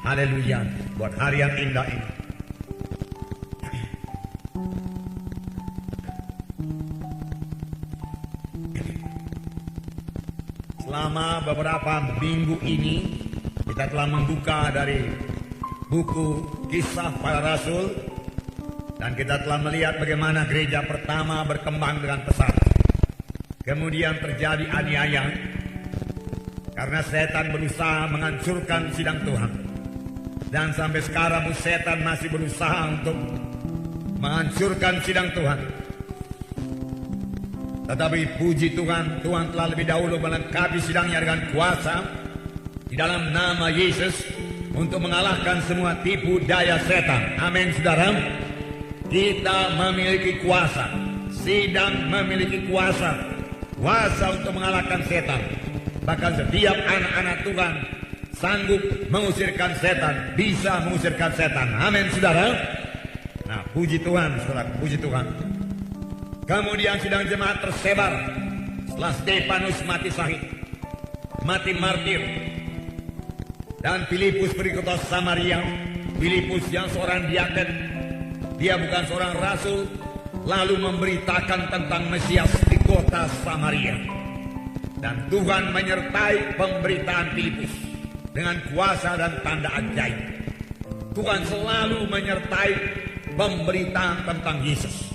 Haleluya, buat hari yang indah ini. Selama beberapa minggu ini kita telah membuka dari buku Kisah Para Rasul dan kita telah melihat bagaimana gereja pertama berkembang dengan pesat. Kemudian terjadi aniaya karena setan berusaha menghancurkan sidang Tuhan. Dan sampai sekarang setan masih berusaha untuk menghancurkan sidang Tuhan. Tetapi puji Tuhan, Tuhan telah lebih dahulu melengkapi sidangnya dengan kuasa di dalam nama Yesus untuk mengalahkan semua tipu daya setan. Amin, saudara. Kita memiliki kuasa, sidang memiliki kuasa untuk mengalahkan setan. Bahkan setiap anak-anak Tuhan sanggup mengusirkan setan, bisa mengusirkan setan. Amin, saudara. Nah, puji Tuhan, saudara, puji Tuhan. Kemudian sidang jemaat tersebar setelah Stefanus mati syahid, mati martir, dan Filipus pergi ke kota Samaria. Filipus yang seorang diaken, dia bukan seorang rasul, lalu memberitakan tentang Mesias di kota Samaria. Dan Tuhan menyertai pemberitaan Filipus dengan kuasa dan tanda ajaib. Tuhan selalu menyertai pemberitaan tentang Yesus.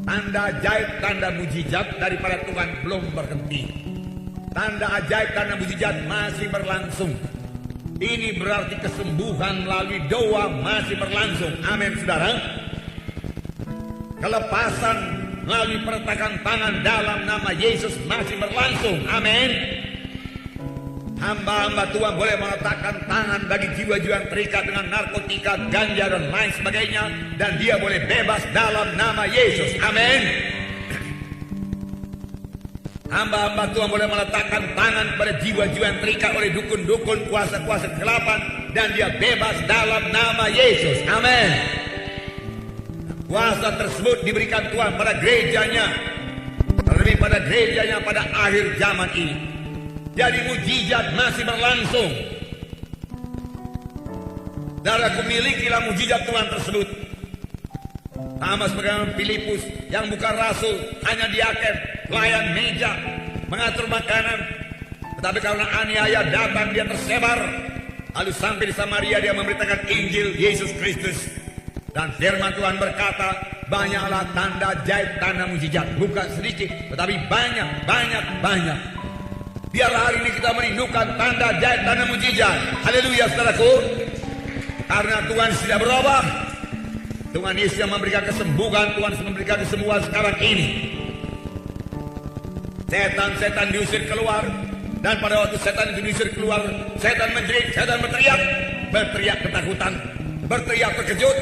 Tanda ajaib, tanda mujizat daripada Tuhan belum berhenti. Tanda ajaib, tanda mujizat masih berlangsung. Ini berarti kesembuhan melalui doa masih berlangsung. Amin, saudara. Kelepasan melalui peretakan tangan dalam nama Yesus masih berlangsung. Amin. Hamba-hamba Tuhan boleh meletakkan tangan bagi jiwa-jiwa yang terikat dengan narkotika, ganja, dan lain sebagainya. Dan dia boleh bebas dalam nama Yesus. Amin. Hamba-hamba Tuhan boleh meletakkan tangan pada jiwa-jiwa yang terikat oleh dukun-dukun, kuasa-kuasa kegelapan. Dan dia bebas dalam nama Yesus. Amin. Kuasa tersebut diberikan Tuhan pada gerejanya. Terlebih pada gerejanya pada akhir zaman ini. Jadi mujizat masih berlangsung. Saudaraku, milikilah mujizat Tuhan tersebut. Sama seperti Filipus yang bukan rasul, hanya diaken, pelayan meja, mengatur makanan. Tetapi karena aniaya datang, dia tersebar. Lalu sampai di Samaria dia memberitakan Injil Yesus Kristus. Dan firman Tuhan berkata, banyaklah tanda ajaib, tanda mujizat. Bukan sedikit, tetapi banyak. Biarlah hari ini kita merindukan tanda ajaib, tanda mujizat. Haleluya, saudaraku. Karena Tuhan tidak berubah. Tuhan Yesus yang memberikan kesembuhan, Tuhan memberikan kesembuhan sekarang ini. Setan-setan diusir keluar. Dan pada waktu setan itu diusir keluar, setan menjerit, setan berteriak ketakutan, berteriak terkejut.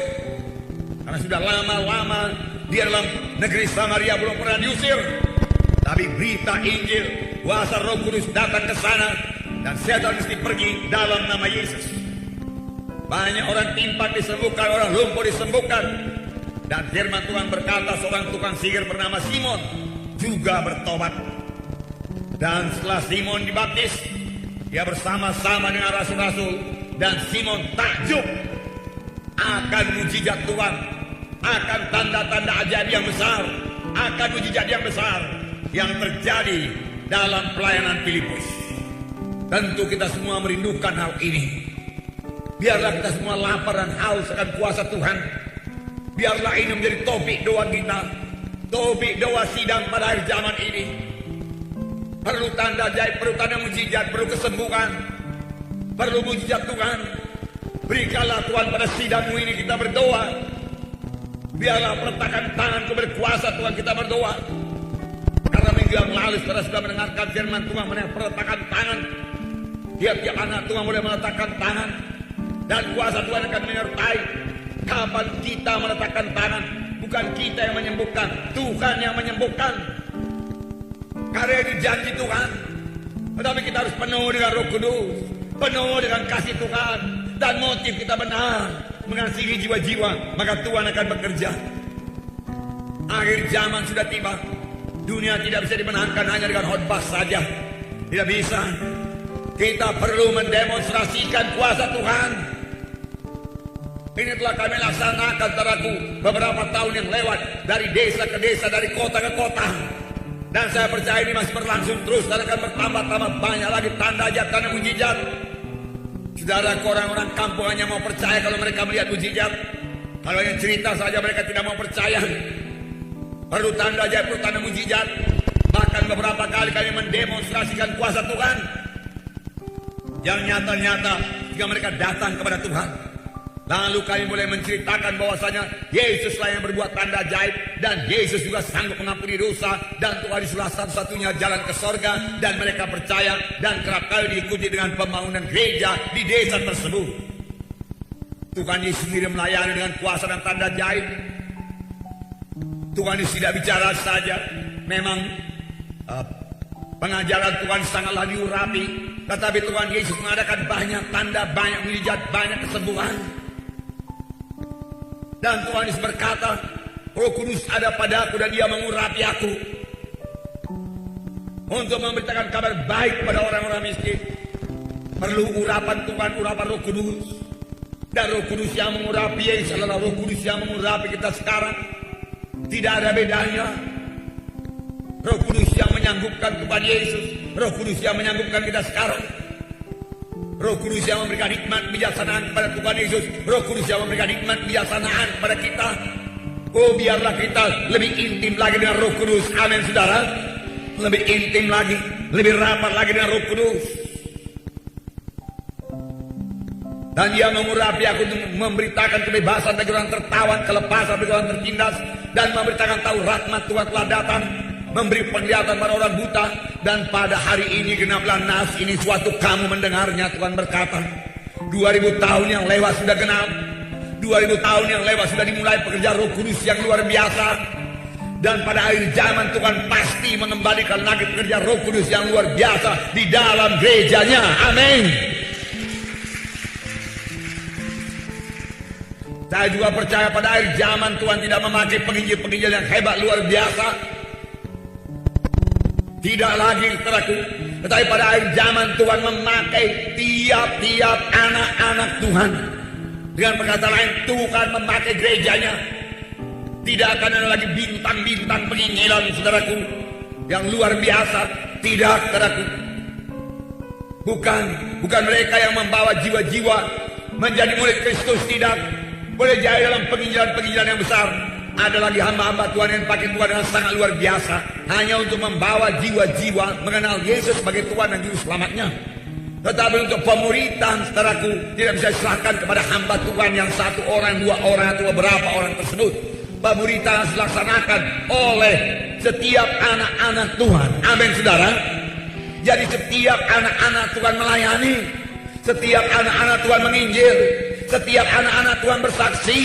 Karena sudah lama-lama dia dalam negeri Samaria belum pernah diusir. Tapi berita Injil, kuasa Roh Kudus datang ke sana dan setan mesti pergi dalam nama Yesus. Banyak orang timpan disembuhkan, orang lumpuh disembuhkan. Dan firman Tuhan berkata seorang tukang sihir bernama Simon juga bertobat. Dan setelah Simon dibaptis, dia bersama-sama dengan rasul-rasul. Dan Simon takjub akan mujizat Tuhan, akan tanda-tanda ajaib yang besar, akan mujizat yang besar yang terjadi dalam pelayanan Filipus. Tentu kita semua merindukan hal ini. Biarlah kita semua lapar dan haus akan kuasa Tuhan. Biarlah ini menjadi topik doa kita, topik doa sidang pada akhir zaman ini. Perlu tanda ajaib, perlu tanda mujizat, perlu kesembuhan, perlu mujizat Tuhan. Berikanlah Tuhan pada sidangmu ini, kita berdoa. Biarlah peletakan tangan berkuasa Tuhan, kita berdoa. Karena minggu yang lalu saudara sudah mendengarkan firman Tuhan mengenai peletakan tangan. Tiap-tiap anak Tuhan boleh meletakkan tangan. Dan kuasa Tuhan akan menyertai. Kapan kita meletakkan tangan, bukan kita yang menyembuhkan, Tuhan yang menyembuhkan. Karena ini janji Tuhan. Tetapi kita harus penuh dengan Roh Kudus, penuh dengan kasih Tuhan, dan motif kita benar mengasihi jiwa-jiwa, maka Tuhan akan bekerja. Akhir zaman sudah tiba. Dunia tidak bisa dimenangkan hanya dengan khotbah saja. Tidak bisa. Kita perlu mendemonstrasikan kuasa Tuhan. Ini telah kami laksanakan, saudaraku, beberapa tahun yang lewat, dari desa ke desa, dari kota ke kota. Dan saya percaya ini masih berlangsung terus dan akan bertambah-tambah banyak lagi tanda ajaib, tanda mujizat. Saudara, orang-orang kampung hanya mau percaya kalau mereka melihat mujizat. Kalau yang cerita saja mereka tidak mau percaya. Perlu tanda ajaib, perlu tanda mujizat. Bahkan beberapa kali kami mendemonstrasikan kuasa Tuhan yang nyata-nyata jika mereka datang kepada Tuhan. Lalu kami mulai menceritakan bahwasanya Yesuslah yang berbuat tanda ajaib, dan Yesus juga sanggup mengampuni dosa, dan Tuhan itulah satu-satunya jalan ke sorga. Dan mereka percaya, dan kerap kali diikuti dengan pembangunan gereja di desa tersebut. Tuhan Yesus sendiri melayani dengan kuasa dan tanda ajaib. Tuhan Yesus tidak bicara saja. Memang pengajaran Tuhan sangatlah diurapi, tetapi Tuhan Yesus mengadakan banyak tanda, banyak mujizat, banyak kesembuhan. Dan Tuhan Yesus berkata, Roh Kudus ada padaku dan Dia mengurapi aku untuk memberitakan kabar baik kepada orang-orang miskin. Perlu urapan Tuhan, urapan Roh Kudus. Dan Roh Kudus yang mengurapi Yesus adalah Roh Kudus yang mengurapi kita sekarang. Tidak ada bedanya. Roh Kudus yang menyanggupkan Tuhan Yesus, Roh Kudus yang menyanggupkan kita sekarang. Roh Kudus yang memberikan hikmat kebijaksanaan kepada Tuhan Yesus, Roh Kudus yang memberikan hikmat kebijaksanaan kepada kita. Oh, biarlah kita lebih intim lagi dengan Roh Kudus. Amin, saudara. Lebih intim lagi, lebih rapat lagi dengan Roh Kudus. Dan Dia mengurapi aku untuk memberitakan kebebasan bagi orang tertawan, kelepasan bagi orang tertindas, dan memberitakan tahu rahmat Tuhan telah datang, memberi penglihatan pada orang buta. Dan pada hari ini genaplah nas ini suatu kamu mendengarnya. Tuhan berkata, 2000 tahun yang lewat sudah genap. 2000 tahun yang lewat sudah dimulai pekerjaan Roh Kudus yang luar biasa. Dan pada akhir zaman Tuhan pasti mengembalikan lagi pekerjaan Roh Kudus yang luar biasa di dalam gerejanya. Amin. Saya juga percaya pada akhir zaman Tuhan tidak memakai penginjil-penginjil yang hebat luar biasa. Tidak lagi, saudaraku. Tetapi pada akhir zaman Tuhan memakai tiap-tiap anak-anak Tuhan. Dengan perkataan lain, Tuhan memakai gerejanya. Tidak akan ada lagi bintang-bintang penginjilan, saudaraku, yang luar biasa. Tidak, saudaraku. Bukan mereka yang membawa jiwa-jiwa menjadi murid Kristus. Tidak. Boleh jadi dalam penginjilan-penginjilan yang besar. Ada lagi hamba-hamba Tuhan yang pakai Tuhan dengan sangat luar biasa, hanya untuk membawa jiwa-jiwa mengenal Yesus sebagai Tuhan dan Juru Selamatnya. Tetapi untuk pemuritan, saudaraku, tidak bisa diserahkan kepada hamba Tuhan yang satu orang, dua orang, atau beberapa orang tersebut. Pemuritan harus dilaksanakan oleh setiap anak-anak Tuhan. Amin, saudara. Jadi setiap anak-anak Tuhan melayani, setiap anak-anak Tuhan menginjil, setiap anak-anak Tuhan bersaksi.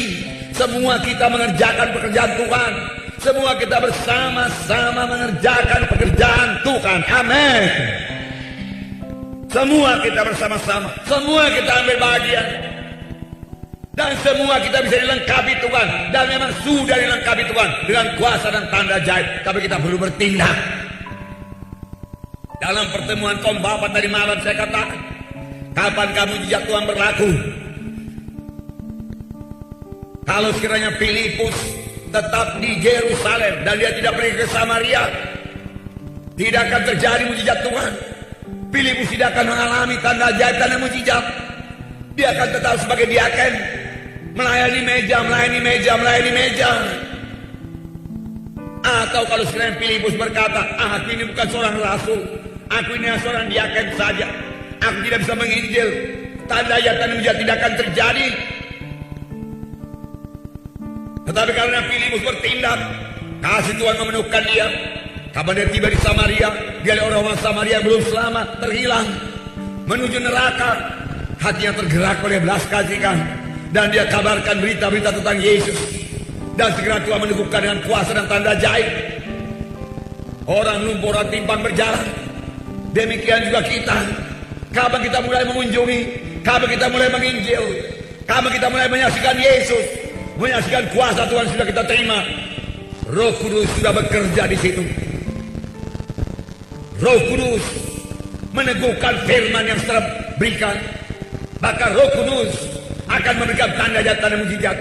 Semua kita mengerjakan pekerjaan Tuhan. Semua kita bersama-sama mengerjakan pekerjaan Tuhan. Amin. Semua kita bersama-sama. Semua kita ambil bagian. Dan semua kita bisa dilengkapi Tuhan. Dan memang sudah dilengkapi Tuhan dengan kuasa dan tanda ajaib. Tapi kita perlu bertindak. Dalam pertemuan kaum bapak tadi malam saya katakan, kapan kamu mujizat Tuhan berlaku? Kalau sekiranya Filipus tetap di Yerusalem dan dia tidak pergi ke Samaria, tidak akan terjadi mujizat Tuhan. Filipus tidak akan mengalami tanda ajaib, tanda mujizat. Dia akan tetap sebagai diaken, melayani meja. Atau kalau sekiranya Filipus berkata, aku ini bukan seorang rasul, aku ini seorang diaken saja, aku tidak bisa menginjil, tanda ajaib, tanda mujizat tidak akan terjadi. Tetapi karena Filipus bertindak, kasih Tuhan memenuhkan dia. Kapan dia tiba di Samaria, dia lihat orang-orang Samaria belum selamat, terhilang, menuju neraka. Hatinya tergerak oleh belas kasihan, dan dia kabarkan berita-berita tentang Yesus. Dan segera Tuhan meneguhkan dengan kuasa dan tanda ajaib. Orang lumpuh, orang timpang berjalan. Demikian juga kita. Kapan kita mulai mengunjungi, kapan kita mulai menginjil, kapan kita mulai menyaksikan Yesus, menyaksikan kuasa Tuhan sudah kita terima. Roh Kudus sudah bekerja di situ. Roh Kudus meneguhkan firman yang saudara berikan, maka Roh Kudus akan memberikan tanda dan mujizat.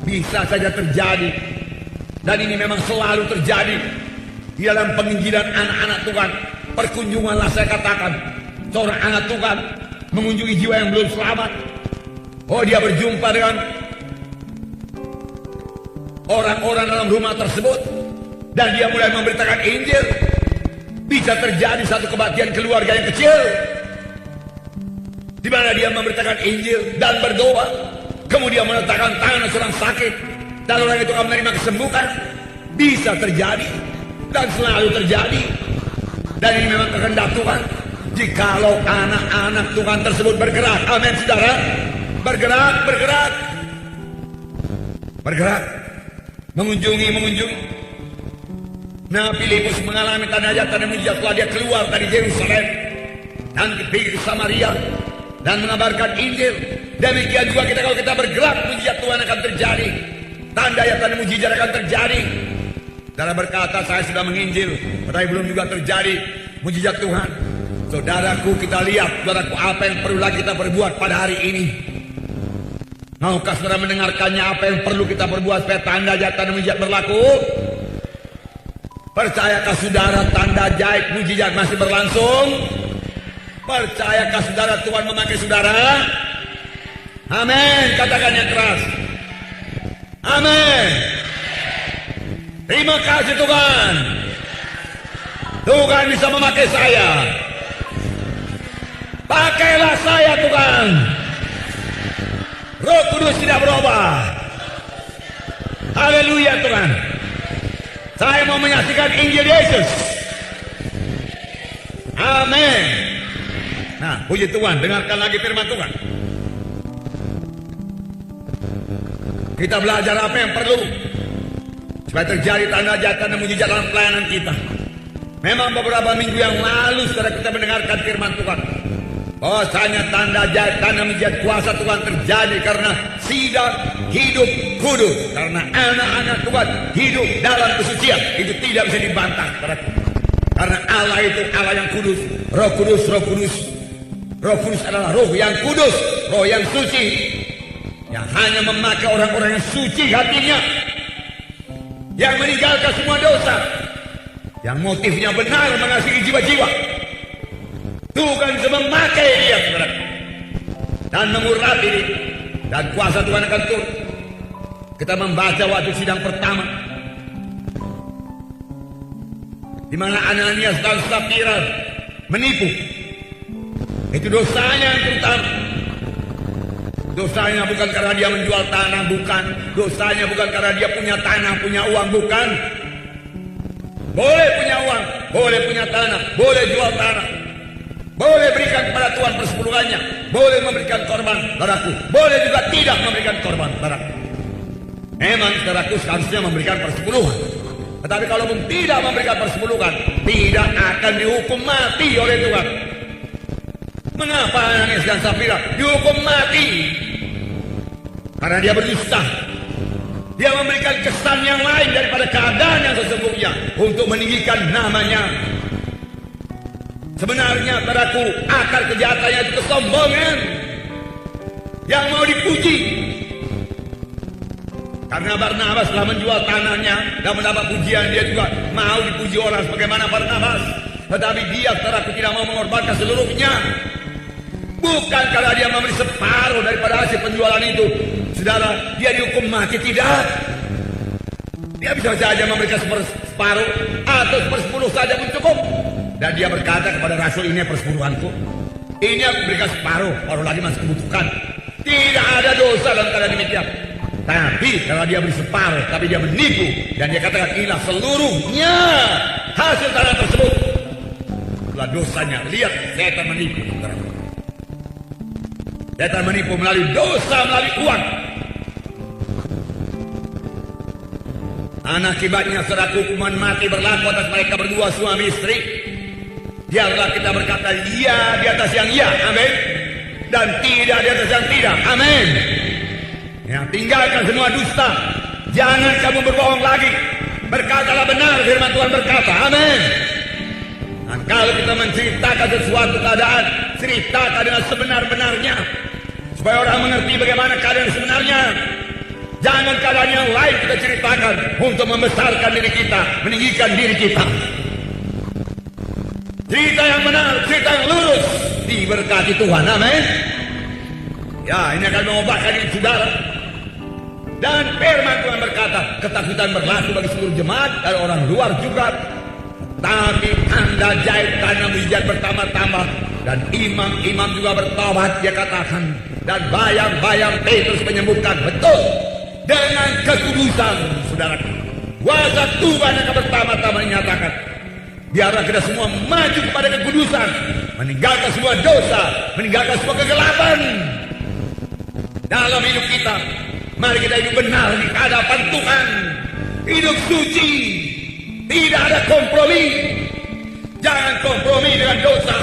Bisa saja terjadi, dan ini memang selalu terjadi di dalam penginjilan anak-anak Tuhan. Perkunjunganlah, saya katakan, seorang anak Tuhan mengunjungi jiwa yang belum selamat. Oh, dia berjumpa dengan orang-orang dalam rumah tersebut, dan dia mulai memberitakan Injil. Bisa terjadi satu kebaktian keluarga yang kecil, di mana dia memberitakan Injil dan berdoa, kemudian meletakkan tangan seorang sakit, dan orang itu akan menerima kesembuhan. Bisa terjadi, dan selalu terjadi. Dan ini memang kehendak Tuhan. Jikalau anak-anak Tuhan tersebut bergerak, amin saudara, bergerak, mengunjungi. Nah, Filipus mengalami tanda mujizat setelah dia keluar dari Yerusalem dan pergi ke Samaria dan mengabarkan Injil. Demikian juga kita, kalau kita bergerak, mujizat Tuhan akan terjadi, tanda mujizat akan terjadi. Saudara berkata, saya sudah menginjil, tetapi belum juga terjadi mujizat Tuhan. Saudaraku, kita lihat, saudaraku, apa yang perlu lagi kita perbuat pada hari ini. Maukah saudara mendengarkannya, apa yang perlu kita perbuat supaya tanda dan mujizat berlaku? Percayakah saudara tanda ajaib mujizat masih berlangsung? Percayakah saudara Tuhan memakai saudara? Amin. Katakan yang keras. Amin. Terima kasih Tuhan. Tuhan bisa memakai saya. Pakailah saya Tuhan. Roh Kudus tidak berubah. Haleluya Tuhan. Saya mau menyaksikan Injil Yesus. Amin. Nah, puji Tuhan, dengarkan lagi firman Tuhan. Kita belajar apa yang perlu supaya terjadi tanda dan mujizat dalam pelayanan kita. Memang beberapa minggu yang lalu setelah kita mendengarkan firman Tuhan, bahwasanya tanda mujizat kuasa Tuhan terjadi karena sidang hidup kudus, karena anak-anak Tuhan hidup dalam kesucian. Itu tidak bisa dibantah, karena Allah itu Allah yang kudus. Roh Kudus adalah roh yang kudus, roh yang suci, yang hanya memakai orang-orang yang suci hatinya, yang meninggalkan semua dosa, yang motifnya benar mengasihi jiwa-jiwa. Tuhan bisa memakai dia, saudara, dan mengurapi dia, dan kuasa Tuhan akan turun. Kita membaca waktu sidang pertama, di mana Ananias dan Safira menipu. Itu dosanya yang terutama. Dosanya bukan karena dia menjual tanah, bukan. Dosanya bukan karena dia punya tanah, punya uang, bukan. Boleh punya uang, boleh punya tanah, boleh jual tanah, boleh berikan kepada Tuhan persepuluhannya, boleh memberikan korban, saudaraku. Boleh juga tidak memberikan korban, saudaraku. Memang saudaraku seharusnya memberikan persepuluhan. Tetapi kalau tidak memberikan persepuluhan, tidak akan dihukum mati oleh Tuhan. Mengapa Ananias dan Safira dihukum mati? Karena dia berdusta. Dia memberikan kesan yang lain daripada keadaan yang sesungguhnya untuk meninggikan namanya. Sebenarnya, saudaraku, akar kejahatannya itu kesombongan yang mau dipuji. Karena Barnabas telah menjual tanahnya dan mendapat pujian, dia juga mau dipuji orang sebagaimana Barnabas. Tetapi dia, saudaraku, tidak mau mengorbankan seluruhnya. Bukan karena dia memberi separuh daripada hasil penjualan itu, saudara, dia dihukum mati, tidak. Dia bisa saja memberikan separuh atau sepersepuluh saja pun cukup. Dan dia berkata kepada rasul, ini persepuluhanku, ini aku berikan separuh, baru lagi masih kebutuhan. Tidak ada dosa dalam keadaan demikian. Tapi kalau dia beri separuh, tapi dia menipu, dan dia katakan inilah seluruhnya hasil tanah tersebut, itulah dosanya. Lihat, setan menipu, saudara. Setan menipu melalui dosa, melalui uang. Akibatnya, saudara, hukuman mati berlaku atas mereka berdua, suami istri. Biarlah kita berkata ya di atas yang ya, amin, dan tidak di atas yang tidak, amin. Yang tinggalkan semua dusta, jangan kamu berbohong lagi. Berkatalah benar, firman Tuhan berkata, amin. Dan kalau kita menceritakan sesuatu keadaan, ceritakan dengan sebenar-benarnya, supaya orang mengerti bagaimana keadaan sebenarnya. Jangan keadaan yang lain kita ceritakan untuk membesarkan diri kita, meninggikan diri kita. Cerita yang benar, cerita yang lurus, diberkati Tuhan. Amin. Ya, ini akan mengubahkan diri saudara. Dan firman Tuhan berkata, ketakutan berlaku bagi seluruh jemaat dan orang luar juga. Tapi tanda ajaib karena mujizat bertambah-tambah, dan imam-imam juga bertobat, dia katakan. Dan bayang-bayang Petrus menyembuhkan. Betul. Dengan kekudusan, saudara. Kuasa Tuhan akan bertambah-tambah dinyatakan. Biarlah kita semua maju kepada kekudusan, meninggalkan semua dosa, meninggalkan semua kegelapan dalam hidup kita. Mari kita hidup benar di hadapan Tuhan, hidup suci, tidak ada kompromi. Jangan kompromi dengan dosa.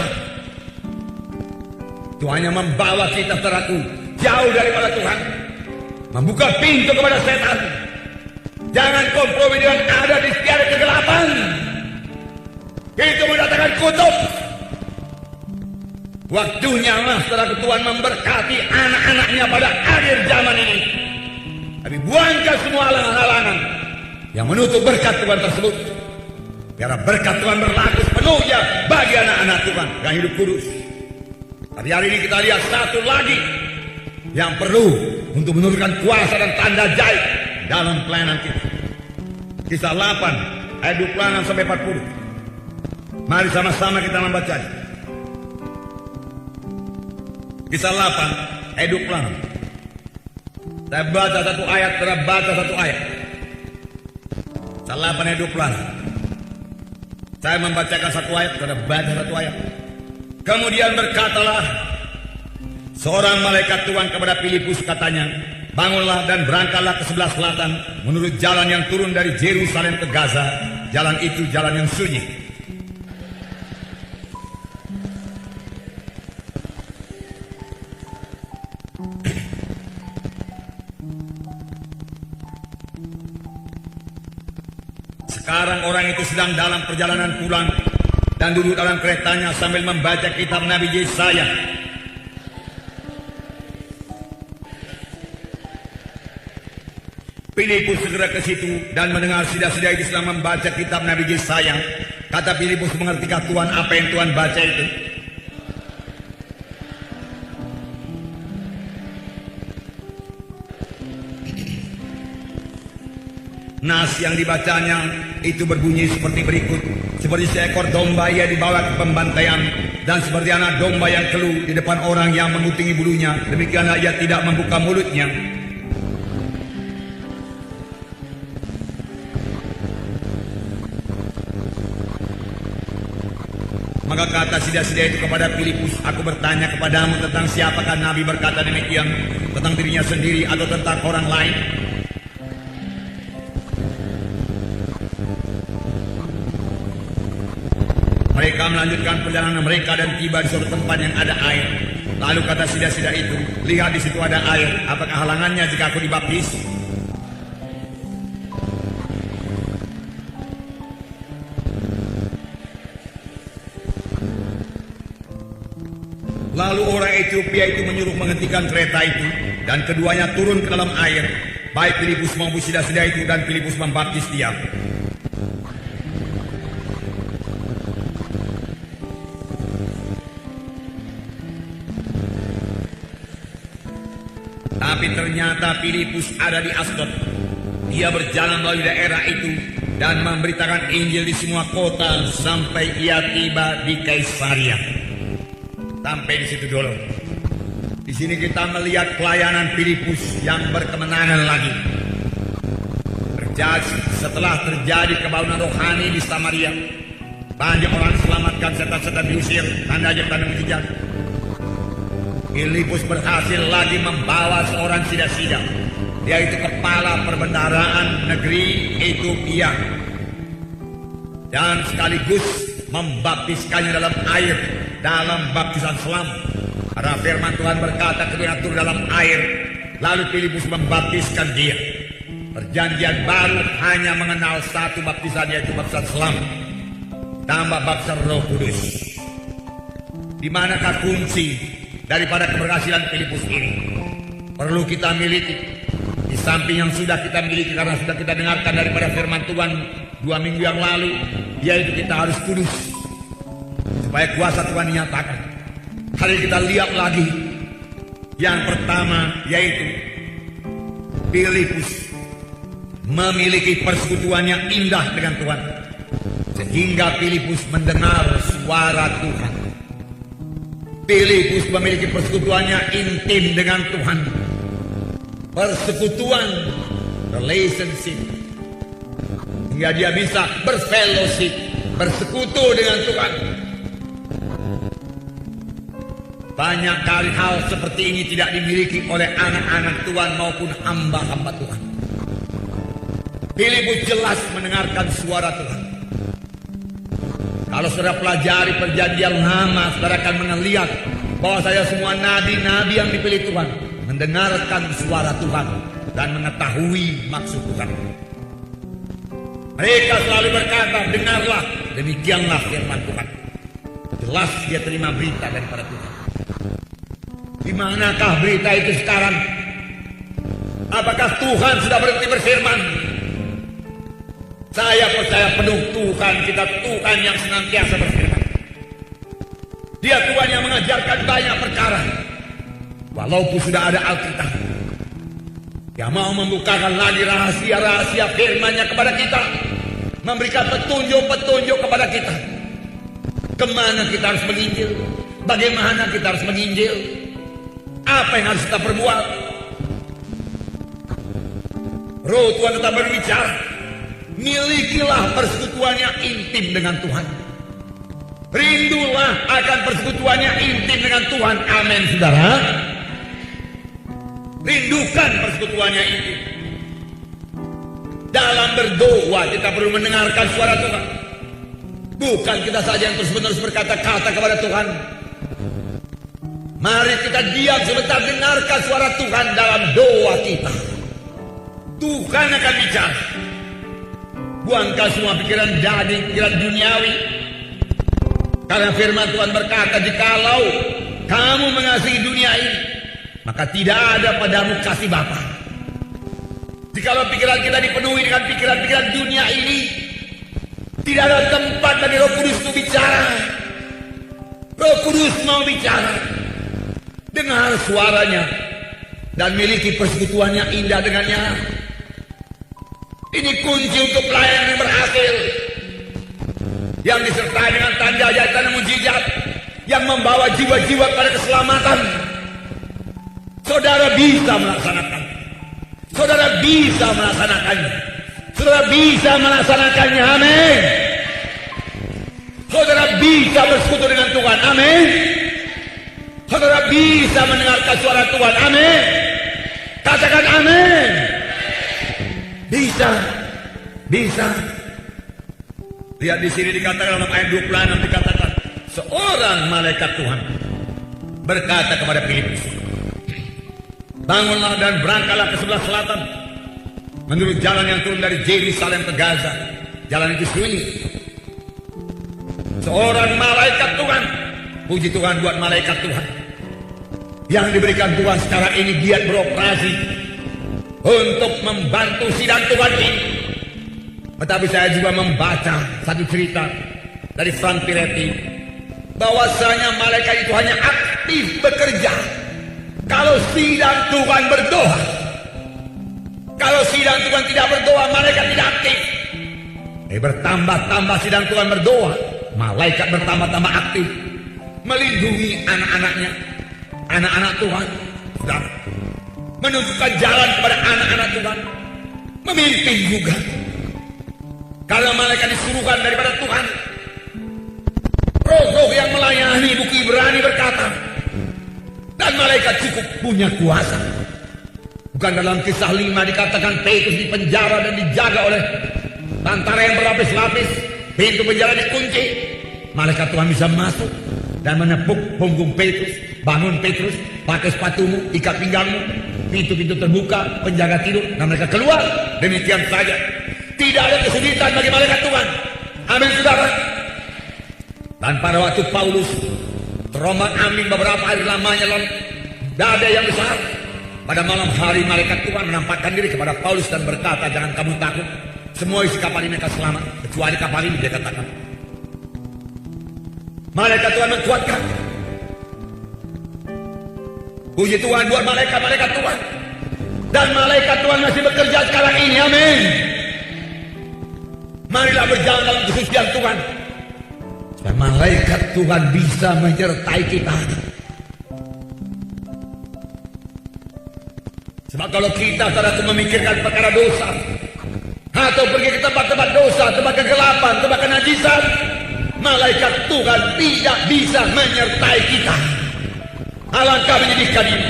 Itu hanya membawa kita teraku jauh daripada Tuhan, membuka pintu kepada setan. Jangan kompromi dengan ada di setiap kegelapan. Itu mendatangkan kutuk. Waktunya lah saudara Tuhan memberkati anak-anaknya pada akhir zaman ini. Tapi buangkan semua halangan-halangan yang menutup berkat Tuhan tersebut. Biar berkat Tuhan berlaku sepenuhnya bagi anak-anak Tuhan yang hidup kudus. Tapi hari ini kita lihat satu lagi yang perlu untuk menurunkan kuasa dan tanda ajaib dalam pelayanan kita. Kisah 8 ayat 26 sampai 40. Mari sama-sama kita membaca. Kisah 8 ayat 26. Saya baca satu ayat, terbaca satu ayat. Kisah 8 ayat 26. Saya membacakan satu ayat, terbaca satu ayat. Kemudian berkatalah seorang malaikat Tuhan kepada Filipus, katanya, bangunlah dan berangkatlah ke sebelah selatan menurut jalan yang turun dari Yerusalem ke Gaza. Jalan itu jalan yang sunyi. Sekarang orang itu sedang dalam perjalanan pulang dan duduk dalam keretanya sambil membaca kitab Nabi Yesaya. Filipus segera ke situ dan mendengar sida-sida itu sedang membaca kitab Nabi Yesaya. Kata Filipus, mengertikah Tuhan apa yang Tuhan baca itu? Nas yang dibacanya itu berbunyi seperti berikut. Seperti seekor domba ia dibawa ke pembantaian, dan seperti anak domba yang keluh di depan orang yang memutingi bulunya, demikianlah ia tidak membuka mulutnya. Maka kata sida-sida itu kepada Filipus, aku bertanya kepadamu tentang siapakah Nabi berkata demikian, tentang dirinya sendiri atau tentang orang lain? Mereka melanjutkan perjalanan mereka dan tiba di suatu tempat yang ada air. Lalu kata sida-sida itu, lihat di situ ada air. Apakah halangannya jika aku dibaptis? Lalu orang Ethiopia itu menyuruh menghentikan kereta itu, dan keduanya turun ke dalam air. Baik Filipus maupun sida-sida itu, dan Filipus membaptis dia. Tapi ternyata Filipus ada di Asdod. Dia berjalan melalui daerah itu dan memberitakan Injil di semua kota sampai ia tiba di Kaisaria. Sampai di situ dulu. Di sini kita melihat pelayanan Filipus yang berkemenangan lagi. Setelah terjadi kebangunan rohani di Samaria, banyak orang diselamatkan, setan-setan diusir, tanda ajaib tanda mujizat. Filipus berhasil lagi membawa seorang sida-sida, yaitu kepala perbendaharaan negeri Ethiopia, dan sekaligus membaptiskannya dalam air, dalam baptisan selam. Karena firman Tuhan berkata ketika turun dalam air, lalu Filipus membaptiskan dia. Perjanjian baru hanya mengenal satu baptisan, yaitu baptisan selam. tambah baptisan Roh Kudus. Di manakah kunci daripada keberhasilan Filipus ini? Perlu kita miliki. Di samping yang sudah kita miliki karena sudah kita dengarkan daripada firman Tuhan 2 minggu yang lalu, yaitu kita harus kudus supaya kuasa Tuhan dinyatakan. Hari ini kita lihat lagi yang pertama, yaitu Filipus memiliki persekutuan yang indah dengan Tuhan, sehingga Filipus mendengar suara Tuhan. Filipus memiliki persekutuan yang intim dengan Tuhan. Persekutuan, relationship, hingga dia bisa berfellowship, bersekutu dengan Tuhan. Banyak kali hal seperti ini tidak dimiliki oleh anak-anak Tuhan maupun hamba-hamba Tuhan. Filipus jelas mendengarkan suara Tuhan. Kalau saudara pelajari perjanjian lama, saudara akan melihat bahwa saya semua nabi-nabi yang dipilih Tuhan mendengarkan suara Tuhan dan mengetahui maksud Tuhan. Mereka selalu berkata, dengarlah, demikianlah firman Tuhan. Jelas dia terima berita daripada Tuhan. Di manakah berita itu sekarang? Apakah Tuhan sudah berhenti berfirman? Saya percaya penuh Tuhan kita, Tuhan yang senantiasa berfirman. Dia Tuhan yang mengajarkan banyak perkara. Walaupun sudah ada Alkitab, Dia mau membukakan lagi rahasia-rahasia firman-Nya kepada kita, memberikan petunjuk-petunjuk kepada kita. Kemana kita harus menginjil? Bagaimana kita harus menginjil? Apa yang harus kita perbuat? Roh Tuhan tetap berbicara. Milikilah persekutuan yang intim dengan Tuhan. Rindulah akan persekutuan yang intim dengan Tuhan. Amin, saudara. Rindukan persekutuan yang intim. Dalam berdoa kita perlu mendengarkan suara Tuhan. Bukan kita saja yang terus-menerus berkata-kata kepada Tuhan. Mari kita diam sebentar, dengarkan suara Tuhan dalam doa kita. Tuhan akan bicara. Buangkan semua pikiran daging, pikiran duniawi. Karena firman Tuhan berkata, jikalau kamu mengasihi dunia ini, maka tidak ada padamu kasih Bapa. Jikalau pikiran kita dipenuhi dengan pikiran-pikiran dunia ini, tidak ada tempat bagi Roh Kudus untuk bicara. Roh Kudus mau bicara. Dengar suaranya dan miliki persekutuan yang indah dengannya. Ini kunci untuk pelayanan yang berhasil, yang disertai dengan tanda ajaib dan mujizat, yang membawa jiwa-jiwa pada keselamatan. Saudara bisa melaksanakan. Saudara bisa melaksanakannya. Saudara bisa melaksanakannya. Amin. Saudara bisa bersekutu dengan Tuhan. Amin. Saudara bisa mendengarkan suara Tuhan. Amin. Katakan amin. Bisa. Bisa. Lihat di sini dikatakan dalam ayat 26 dikatakan, seorang malaikat Tuhan berkata kepada Filipus, bangunlah dan berangkatlah ke sebelah selatan menurut jalan yang turun dari Yerusalem ke Gaza. Jalan itu sunyi. Seorang malaikat Tuhan, puji Tuhan buat malaikat Tuhan yang diberikan Tuhan sekarang ini giat beroperasi untuk membantu sidang Tuhan ini. Tetapi saya juga membaca satu cerita dari Frank Piretti, bahwasanya malaikat itu hanya aktif bekerja kalau sidang Tuhan berdoa. Kalau sidang Tuhan tidak berdoa, malaikat tidak aktif. Bertambah-tambah sidang Tuhan berdoa, malaikat bertambah-tambah aktif, melindungi anak-anaknya, anak-anak Tuhan, saudara, menunjukkan jalan kepada anak-anak Tuhan, memimpin juga. Karena malaikat disuruhkan daripada Tuhan. Roh-roh yang melayani buku Ibrani berkata, dan malaikat cukup punya kuasa. Bukan dalam kisah 5 dikatakan Petrus dipenjara dan dijaga oleh tentara yang berlapis-lapis, pintu penjara dikunci, malaikat Tuhan bisa masuk dan menepuk punggung Petrus, bangun Petrus, pakai sepatumu, ikat pinggangmu, pintu-pintu terbuka, penjaga tidur, dan mereka keluar. Demikian saja, tidak ada kesulitan bagi malaikat Tuhan. Amin, saudara. Dan pada waktu Paulus terombang ambing beberapa hari lamanya lalu badai yang besar, pada malam hari malaikat Tuhan menampakkan diri kepada Paulus dan berkata, jangan kamu takut, semua isi kapal ini akan selamat kecuali kapal ini, dia katakan. Malaikat Tuhan menguatkan. Puji Tuhan buat malaikat-malaikat Tuhan. Dan malaikat Tuhan masih bekerja sekarang ini, amin. Marilah berjalan dalam kesucian Tuhan. Dan malaikat Tuhan bisa menyertai kita. Sebab kalau kita saudara memikirkan perkara dosa, atau pergi ke tempat-tempat dosa, tempat kegelapan, tempat kenajisan, malaikat Tuhan tidak bisa menyertai kita. Alangkah menyedihkan ini.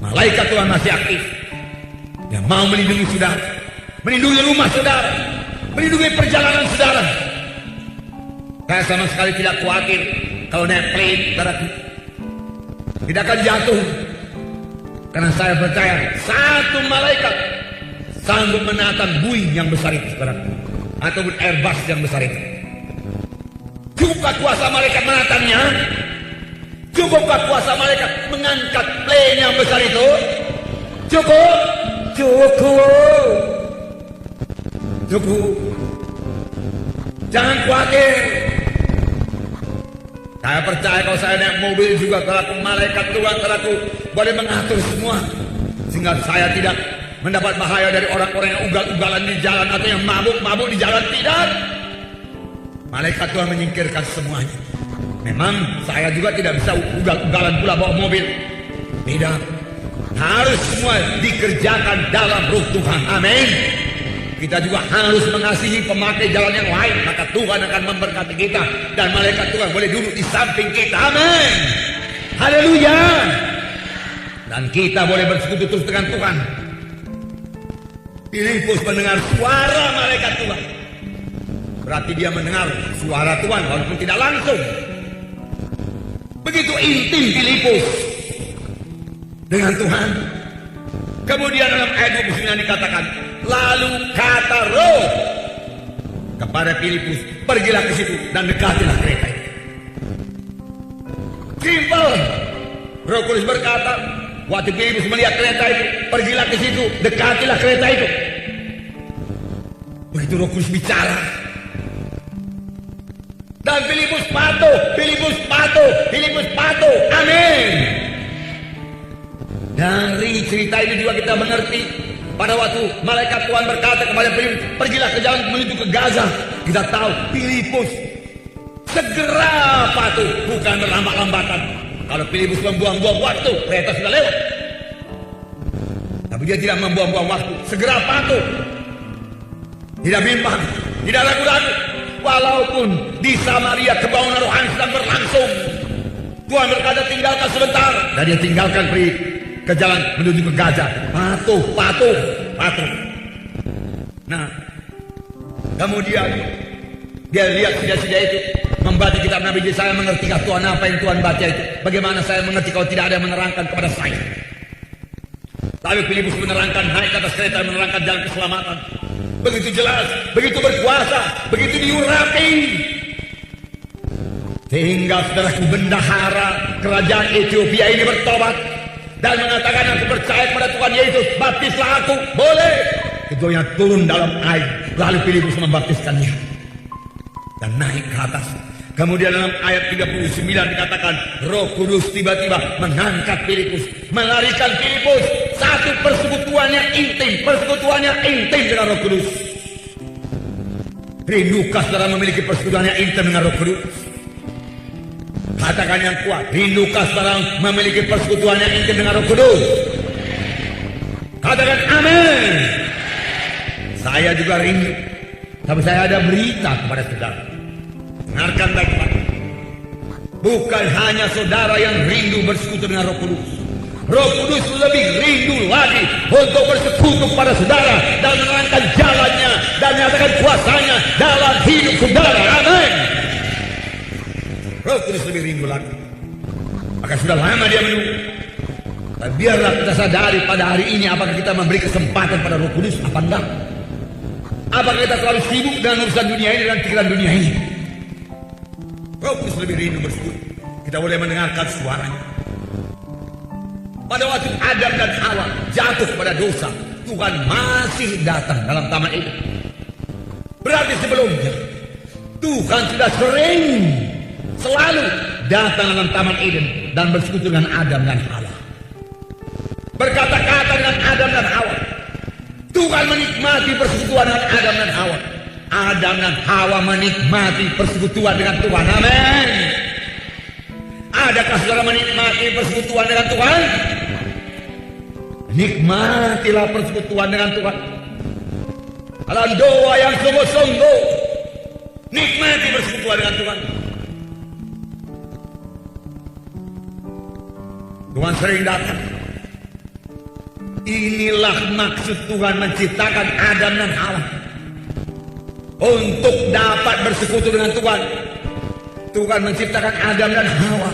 Malaikat Tuhan masih aktif. Yang mau melindungi saudara, melindungi rumah saudara, melindungi perjalanan saudara. Saya sama sekali tidak khawatir kalau naik plane, saudaraku, tidak akan jatuh. Karena saya percaya satu malaikat sanggup menatang Boeing yang besar itu, saudaraku, ataupun Airbus yang besar itu. Cukupkah kuasa malaikat menatangnya? Cukupkah kuasa malaikat mengangkat plane yang besar itu? Cukup? Cukup. Cukup. Jangan khawatir. Saya percaya kalau saya naik mobil juga, kalau malaikat Tuhan kalau boleh mengatur semua, sehingga saya tidak mendapat bahaya dari orang-orang yang ugal-ugalan di jalan atau yang mabuk-mabuk di jalan. Tidak. Malaikat Tuhan menyingkirkan semuanya. Memang saya juga tidak bisa ugal-ugalan pula bawa mobil. Tidak. Harus semua dikerjakan dalam Roh Tuhan. Amin. Kita juga harus mengasihi pemakai jalan yang lain, maka Tuhan akan memberkati kita dan malaikat Tuhan boleh duduk di samping kita. Amin. Haleluya. Dan kita boleh bersekutu terus dengan Tuhan. Filipus mendengar suara malaikat Tuhan. Berarti dia mendengar suara Tuhan walaupun tidak langsung. Begitu intim Filipus dengan Tuhan. Kemudian dalam ayat 29 dikatakan, lalu kata Roh kepada Filipus, pergilah ke situ dan dekatilah kereta itu. Simpel. Roh Kudus berkata, waktu Filipus melihat kereta itu, pergilah ke situ, dekatilah kereta itu. Begitu Roh Kudus bicara, dan Filipus patuh, Filipus patuh, Filipus patuh. Amin. Dari cerita ini juga kita mengerti pada waktu malaikat Tuhan berkata kepada Filipus, pergilah ke jalan menuju ke Gaza. Kita tahu Filipus segera patuh, bukan berlambat-lambatan. Kalau Filipus membuang-buang waktu, kereta sudah lewat. Tapi dia tidak membuang-buang waktu, segera patuh. Tidak bimbang, tidak ragu-ragu. Walaupun di Samaria kebauan rohani sedang berlangsung, Tuhan berkata tinggalkan sebentar, dan dia tinggalkan ke jalan menuju ke Gaza. Patuh, patuh, patuh. Nah, kemudian dia lihat sida-sida itu, membaca kitab Nabi Yesaya, mengertikah Tuhan apa yang Tuhan baca itu? Bagaimana saya mengerti kalau tidak ada yang menerangkan kepada saya? Lalu Filipus menerangkan, naik ke atas kereta, menerangkan jalan keselamatan. Begitu jelas, begitu berkuasa, begitu diurapi. Sehingga saudaraku, bendahara kerajaan Ethiopia ini bertobat dan mengatakan, aku percaya kepada Tuhan Yesus, baptislah aku. Boleh. Keduanya turun dalam air, lalu Filipus membaptiskannya dan naik ke atas. Kemudian dalam ayat 39 dikatakan, Roh Kudus tiba-tiba mengangkat Filipus, melarikan Filipus. Satu persekutuan yang intim dengan Roh Kudus. Rindukah saudara memiliki persekutuan yang intim dengan Roh Kudus? Katakan yang kuat, rindukah saudara memiliki persekutuan yang intim dengan Roh Kudus? Katakan amin. Saya juga rindu. Tapi saya ada berita kepada saudara. Dengarkan baik-baik. Bukan hanya saudara yang rindu bersekutu dengan Roh Kudus. Roh Kudus lebih rindu lagi untuk bersekutu kepada saudara dan menerangkan jalannya dan menyatakan kuasanya dalam hidup saudara. Amin. Roh Kudus lebih rindu lagi. Maka sudah lama dia menunggu. Dan biarlah kita sadari pada hari ini, apakah kita memberi kesempatan pada Roh Kudus apa enggak? Apakah kita terlalu sibuk dengan urusan dunia ini dan pikiran dunia ini? Fokus lebih rindu bersekutu. Kita boleh mendengarkan suaranya. Pada waktu Adam dan Hawa jatuh pada dosa, Tuhan masih datang dalam Taman Eden. Berarti sebelumnya Tuhan sudah selalu datang dalam Taman Eden dan bersekutu dengan Adam dan Hawa. Berkata-kata dengan Adam dan Hawa. Tuhan menikmati persekutuan dengan Adam dan Hawa. Adam dan Hawa menikmati persekutuan dengan Tuhan. Amin. Adakah saudara menikmati persekutuan dengan Tuhan? Nikmatilah persekutuan dengan Tuhan. Dalam doa yang sungguh-sungguh, nikmati persekutuan dengan Tuhan. Tuhan sering datang. Inilah maksud Tuhan menciptakan Adam dan Hawa. Untuk dapat bersekutu dengan Tuhan, Tuhan menciptakan Adam dan Hawa.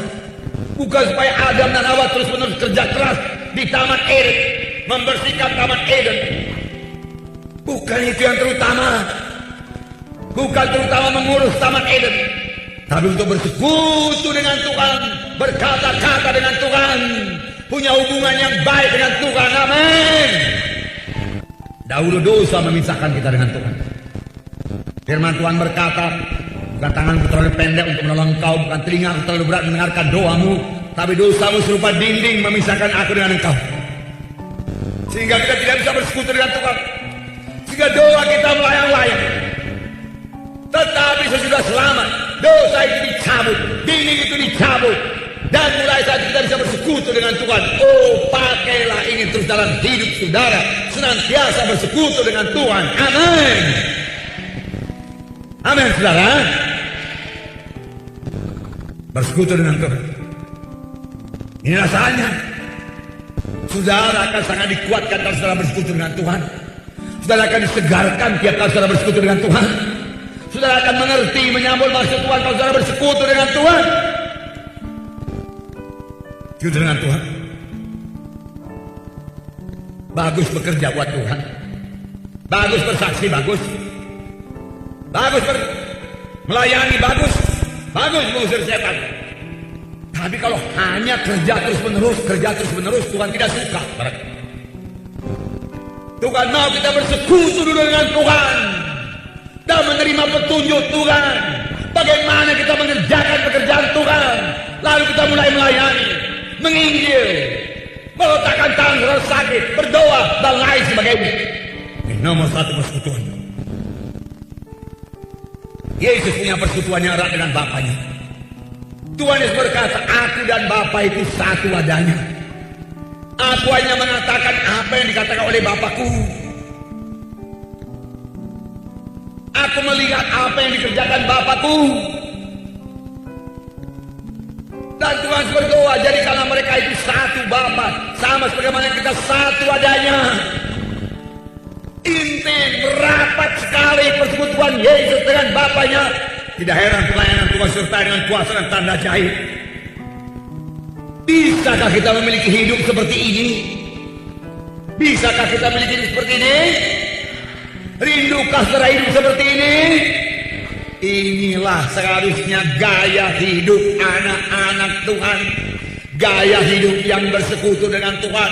Bukan supaya Adam dan Hawa terus-menerus kerja keras di Taman Eden, membersihkan Taman Eden. Bukan itu yang terutama. Bukan terutama mengurus Taman Eden, tapi untuk bersekutu dengan Tuhan, berkata-kata dengan Tuhan, punya hubungan yang baik dengan Tuhan. Amin. Dahulu dosa memisahkan kita dengan Tuhan. Firman Tuhan berkata, bukan tanganku terlalu pendek untuk menolong engkau, bukan telingaku terlalu berat mendengarkan doamu, tapi dosamu serupa dinding memisahkan aku dengan engkau. Sehingga kita tidak bisa bersekutu dengan Tuhan. Sehingga doa kita melayang-layang. Tetapi sesudah selamat, dosa itu dicabut, dinding itu dicabut, dan mulai saat kita bisa bersekutu dengan Tuhan. Oh, pakailah ini terus dalam hidup saudara, senantiasa bersekutu dengan Tuhan. Amin. Amin, saudara. Bersekutu dengan Tuhan. Inilah saatnya. Saudara akan sangat dikuatkan kalau saudara bersekutu dengan Tuhan. Saudara akan disegarkan tiap kali saudara bersekutu dengan Tuhan. Saudara akan mengerti, menyambut maksud Tuhan kalau saudara bersekutu dengan Tuhan. Bersekutu dengan Tuhan. Bagus bekerja buat Tuhan. Bagus bersaksi, bagus. Bagus melayani, bagus. Bagus mengusir setan. Tapi kalau hanya kerja terus menerus, Tuhan tidak suka. Tuhan mau kita bersekutu dulu dengan Tuhan dan menerima petunjuk Tuhan. Bagaimana kita mengerjakan pekerjaan Tuhan, lalu kita mulai melayani, menginjil, meletakkan tangan orang sakit, berdoa dan lain sebagainya. Ini nomor satu persekutuan. Yesus punya persekutuan yang erat dengan Bapaknya. Tuhan Yesus berkata, aku dan Bapa itu satu adanya. Aku hanya mengatakan apa yang dikatakan oleh Bapakku. Aku melihat apa yang dikerjakan Bapakku. Dan Tuhan berdoa, jadikanlah mereka itu satu Bapa, sama sebagaimana kita satu adanya. Intim, rapat sekali persekutuan Yesus dengan Bapaknya. Tidak heran pelayanan Tuhan serta dengan kuasa dan tanda jahit. Bisakah kita memiliki hidup seperti ini? Bisakah kita memiliki hidup seperti ini? Rindukah saudara hidup seperti ini? Inilah seharusnya gaya hidup anak-anak Tuhan. Gaya hidup yang bersekutu dengan Tuhan.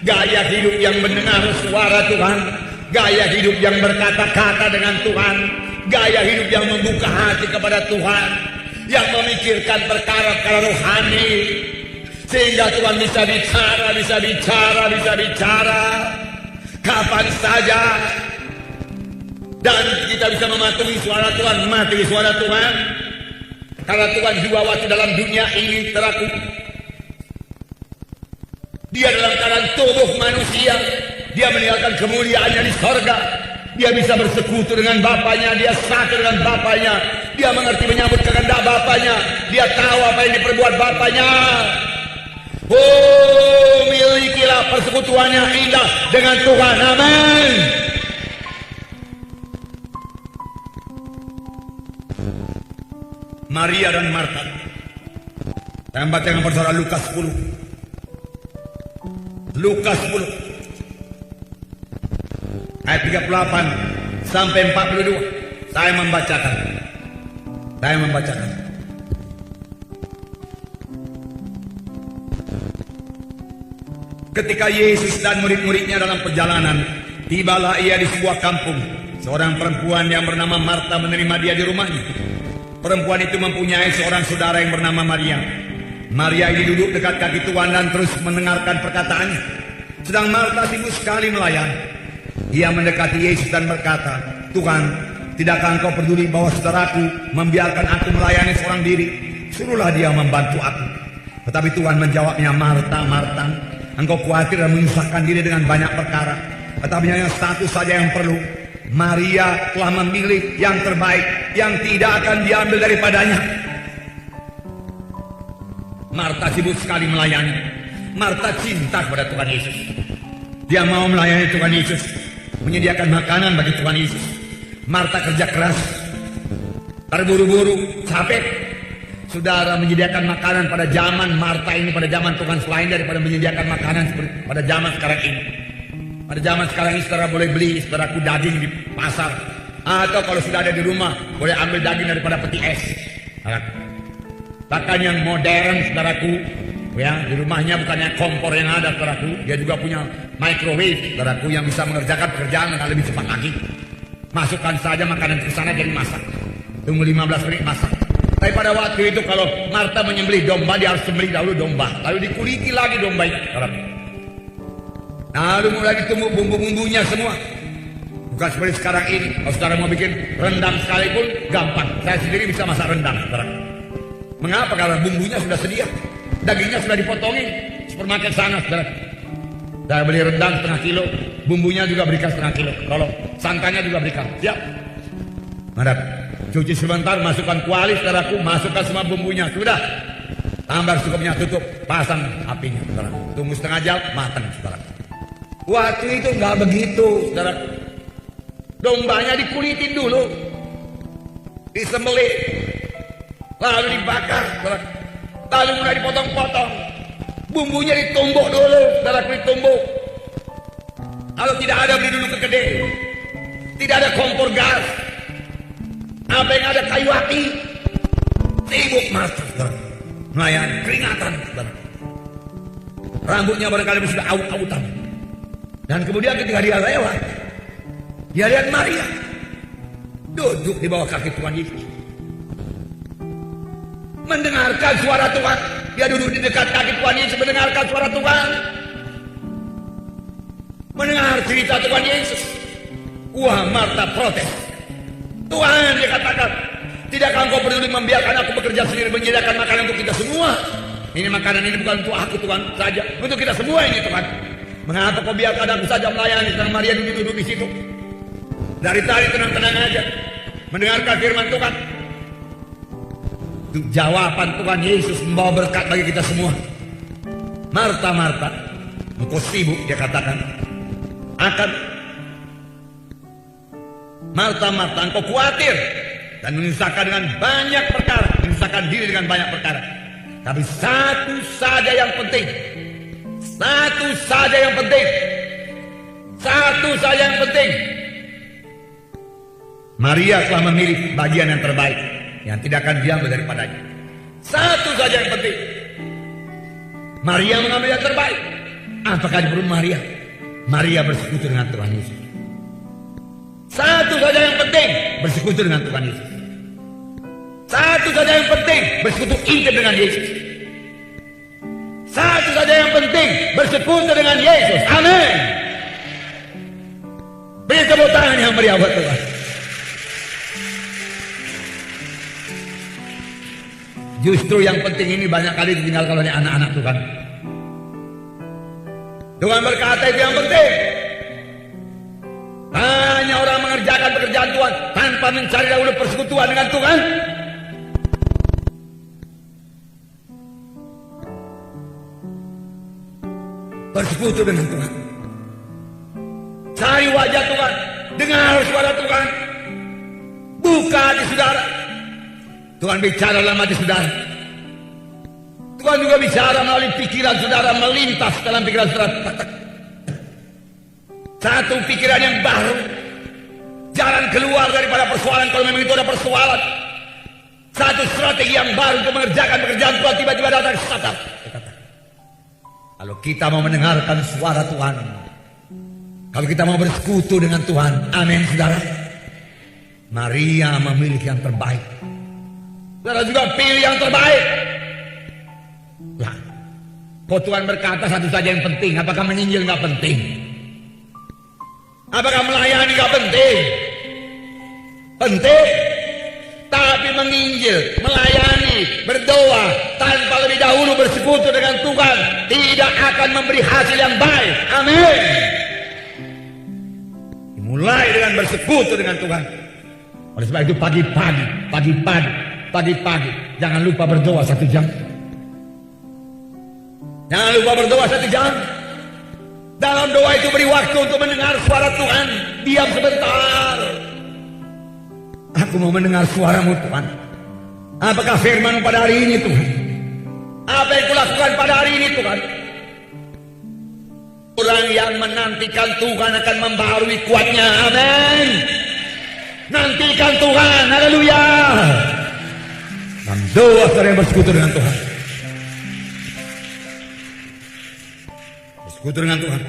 Gaya hidup yang mendengar suara Tuhan. Gaya hidup yang berkata-kata dengan Tuhan. Gaya hidup yang membuka hati kepada Tuhan. Yang memikirkan perkara-perkara rohani. Sehingga Tuhan bisa bicara. Kapan saja. Dan kita bisa mematuhi suara Tuhan. Mematuhi suara Tuhan. Karena Tuhan juga waktu dalam dunia ini teraku. Dia dalam keadaan tubuh manusia. Dia meninggalkan kemuliaannya di sorga. Dia bisa bersekutu dengan Bapaknya. Dia satu dengan Bapaknya. Dia mengerti menyambut kehendak Bapaknya. Dia tahu apa yang diperbuat Bapaknya. Oh, milikilah persekutuan yang indah dengan Tuhan. Amin. Maria dan Marta. Saya membaca yang bersara Lukas 10. Lukas 10 ayat 38 sampai 42. Saya membacakan. Ketika Yesus dan murid-muridnya dalam perjalanan, tibalah ia di sebuah kampung. Seorang perempuan yang bernama Marta menerima dia di rumahnya. Perempuan itu mempunyai seorang saudara yang bernama Maria. Maria ini duduk dekat kaki Tuhan dan terus mendengarkan perkataannya. Sedang Marta sibuk sekali melayani. Ia mendekati Yesus dan berkata, "Tuhan, tidakkah engkau peduli bahwa saudaraku membiarkan aku melayani seorang diri? Suruhlah dia membantu aku." Tetapi Tuhan menjawabnya, "Marta, Marta, engkau khawatir dan menyusahkan diri dengan banyak perkara. Tetapi hanya satu saja yang perlu. Maria telah memilih yang terbaik, yang tidak akan diambil daripadanya." Marta sibuk sekali melayani. Marta cinta kepada Tuhan Yesus. Dia mau melayani Tuhan Yesus, menyediakan makanan bagi Tuhan Yesus. Marta kerja keras, terburu-buru, capek. Saudara, menyediakan makanan pada zaman Marta ini, pada zaman Tuhan, selain daripada menyediakan makanan seperti pada zaman sekarang ini. Pada zaman sekarang ini saudara boleh beli saudaraku daging di pasar, atau kalau sudah ada di rumah boleh ambil daging daripada peti es. Bahkan yang modern saudaraku, ya, di rumahnya bukannya kompor yang ada saudaraku, dia juga punya microwave saudaraku yang bisa mengerjakan pekerjaan dengan lebih cepat lagi. Masukkan saja makanan ke sana jadi masak. Tunggu 15 menit masak. Tapi pada waktu itu kalau Marta menyembelih domba, dia harus sembelih dahulu domba, lalu dikuliti lagi domba itu saudaraku. Lalu mulai ditumbuk bumbu-bumbunya semua. Bukan seperti sekarang ini. Kalau saudara mau bikin rendang sekalipun gampang. Saya sendiri bisa masak rendang saudaraku. Mengapa? Karena bumbunya sudah sedia, dagingnya sudah dipotongin. Supermarket sana saudara, saya beli rendang setengah kilo, bumbunya juga berikan setengah kilo, kalau santannya juga berikan. Siap. Mantap. Cuci sebentar, masukkan kuali saudaraku, masukkan semua bumbunya, sudah. Tambah secukupnya, tutup, pasang apinya saudaraku. Tunggu setengah jam, matang saudaraku. Waktu itu nggak begitu saudaraku. Dombanya dikulitin dulu, disembelih, lalu dibakar, lalu mulai dipotong-potong, bumbunya ditumbuk dulu, saudaraku, ditumbuk. Kalau tidak ada, beli dulu ke kedai. Tidak ada kompor gas, apa yang ada kayu api. Sibuk masak, saudaraku, melayani, keringatan, saudaraku. Rambutnya barangkali sudah aut-autan. Dan kemudian ketika dia lewat, dia lihat Maria duduk di bawah kaki Tuhan Yesus, mendengarkan suara Tuhan. Dia duduk di dekat kaki Tuhan Yesus, mendengarkan suara Tuhan, mendengar cerita Tuhan Yesus. Wah, Marta protes. "Tuhan," dia katakan, "tidakkah engkau peduli membiarkan aku bekerja sendiri, menyediakan makanan untuk kita semua? Ini makanan ini bukan untuk aku Tuhan saja, untuk kita semua ini Tuhan. Mengapa kau biarkan aku saja melayani?" Dan Maria duduk di situ. Dari tadi tenang-tenang aja, mendengarkan firman Tuhan. Jawaban Tuhan Yesus membawa berkat bagi kita semua. "Marta, Marta, engkau sibuk," dia katakan, "akan Marta, Marta, engkau khawatir dan menyusahkan dengan banyak perkara, menyusahkan diri dengan banyak perkara. Tapi satu saja yang penting, satu saja yang penting, satu saja yang penting. Maria telah memilih bagian yang terbaik, yang tidak akan diambil daripadanya. Satu saja yang penting. Maria mengambil yang terbaik. Apakah perlu Maria? Maria bersekutu dengan Tuhan Yesus. Satu saja yang penting, bersekutu dengan Tuhan Yesus. Satu saja yang penting, bersekutu intim dengan Yesus. Satu saja yang penting, bersekutu dengan Yesus. Amin. Beri tepuk tangan yang meriah buat Tuhan. Justru yang penting ini banyak kali ditinggalkan oleh anak-anak Tuhan. Tuhan berkata itu yang penting. Hanya orang mengerjakan pekerjaan Tuhan tanpa mencari dahulu persekutuan dengan Tuhan. Bersekutu dengan Tuhan. Cari wajah Tuhan. Dengar suara Tuhan. Buka hati saudara. Tuhan bicara dalam hati saudara. Tuhan juga bicara melalui pikiran saudara, melintas dalam pikiran saudara. Satu pikiran yang baru, jalan keluar daripada persoalan kalau memang itu ada persoalan. Satu strategi yang baru untuk mengerjakan pekerjaan Tuhan tiba-tiba datang. Kalau kita mau mendengarkan suara Tuhan, kalau kita mau bersekutu dengan Tuhan, amin saudara. Maria memilih yang terbaik. Saudara juga pilih yang terbaik. Lah, kok Tuhan berkata satu saja yang penting? Apakah menginjil nggak penting? Apakah melayani nggak penting? Penting. Tapi menginjil, melayani, berdoa tanpa lebih dahulu bersekutu dengan Tuhan tidak akan memberi hasil yang baik. Amin. Dimulai dengan bersekutu dengan Tuhan. Oleh sebab itu pagi-pagi jangan lupa berdoa 1 jam. Jangan lupa berdoa 1 jam. Dalam doa itu beri waktu untuk mendengar suara Tuhan. Diam sebentar. Aku mau mendengar suaramu Tuhan. Apakah firman pada hari ini Tuhan? Apa yang kulakukan pada hari ini Tuhan? Orang yang menantikan Tuhan akan membaharui kuatnya. Amin. Nantikan Tuhan. Haleluya. Dan doa saudara yang bersekutu dengan Tuhan. Bersekutu dengan Tuhan.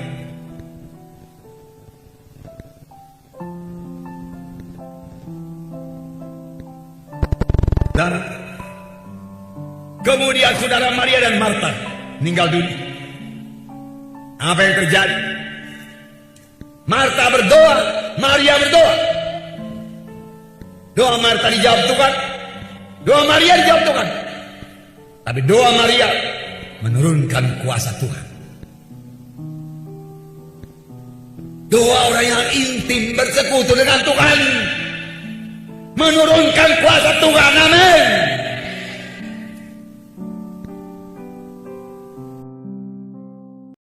Dan kemudian saudara Maria dan Marta meninggal dunia. Apa yang terjadi? Marta berdoa, Maria berdoa. Doa Marta dijawab Tuhan, doa Maria dijawab Tuhan. Tapi doa Maria menurunkan kuasa Tuhan. Doa orang yang intim bersekutu dengan Tuhan menurunkan kuasa Tuhan. Amin.